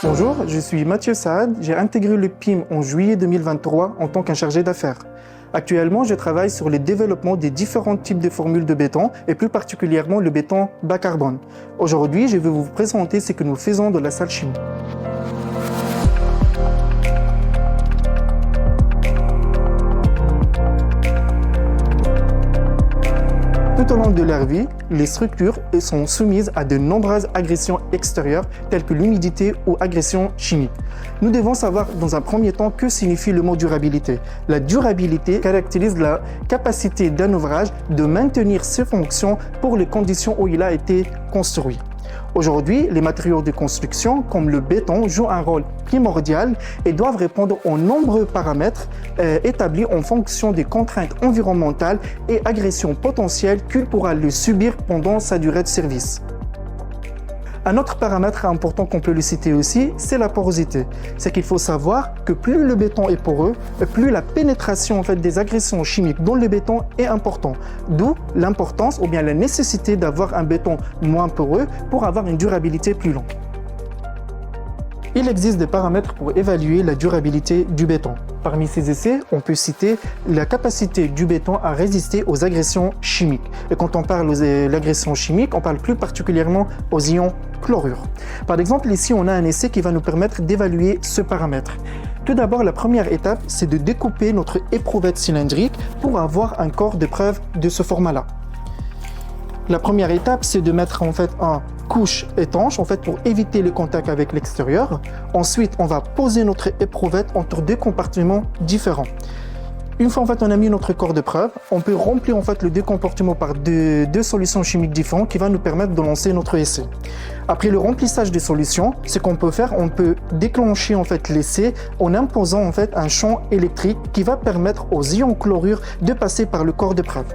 Bonjour, je suis Mathieu Saad, j'ai intégré le PIM en juillet 2023 en tant qu'un chargé d'affaires. Actuellement, je travaille sur le développement des différents types de formules de béton et plus particulièrement le béton bas carbone. Aujourd'hui, je vais vous présenter ce que nous faisons dans la salle chimie. Tout au long de leur vie, les structures sont soumises à de nombreuses agressions extérieures telles que l'humidité ou agressions chimiques. Nous devons savoir dans un premier temps que signifie le mot durabilité. La durabilité caractérise la capacité d'un ouvrage de maintenir ses fonctions pour les conditions où il a été construit. Aujourd'hui, les matériaux de construction, comme le béton, jouent un rôle primordial et doivent répondre aux nombreux paramètres établis en fonction des contraintes environnementales et agressions potentielles qu'il pourra le subir pendant sa durée de service. Un autre paramètre important qu'on peut le citer aussi, c'est la porosité. C'est qu'il faut savoir que plus le béton est poreux, plus la pénétration des agressions chimiques dans le béton est importante. D'où l'importance ou bien la nécessité d'avoir un béton moins poreux pour avoir une durabilité plus longue. Il existe des paramètres pour évaluer la durabilité du béton. Parmi ces essais, on peut citer la capacité du béton à résister aux agressions chimiques. Et quand on parle de l'agression chimique, on parle plus particulièrement aux ions chlorure. Par exemple, ici, on a un essai qui va nous permettre d'évaluer ce paramètre. Tout d'abord, la première étape, c'est de découper notre éprouvette cylindrique pour avoir un corps de preuve de ce format-là. La première étape, c'est de mettre un couche étanche pour éviter le contact avec l'extérieur. Ensuite, on va poser notre éprouvette entre deux compartiments différents. Une fois on a mis notre corps de preuve, on peut remplir le deux compartiments par deux solutions chimiques différentes qui va nous permettre de lancer notre essai. Après le remplissage des solutions, ce qu'on peut faire, on peut déclencher l'essai en imposant un champ électrique qui va permettre aux ions chlorure de passer par le corps de preuve.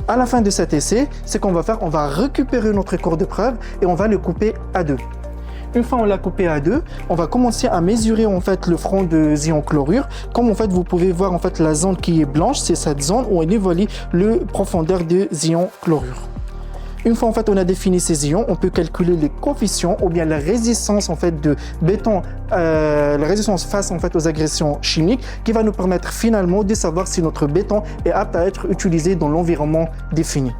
À la fin de cet essai, ce qu'on va faire, on va récupérer notre corps de preuve et on va le couper à deux. Une fois on l'a coupé à deux, on va commencer à mesurer le front de ions chlorure. Comme vous pouvez voir la zone qui est blanche, c'est cette zone où on évalue la profondeur des ions chlorure. Une fois on a défini ces ions, on peut calculer les coefficients ou bien la résistance de béton, la résistance face aux agressions chimiques, qui va nous permettre finalement de savoir si notre béton est apte à être utilisé dans l'environnement défini.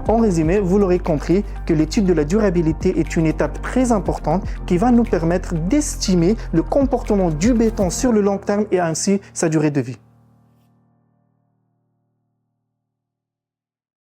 En résumé, vous l'aurez compris que l'étude de la durabilité est une étape très importante qui va nous permettre d'estimer le comportement du béton sur le long terme et ainsi sa durée de vie.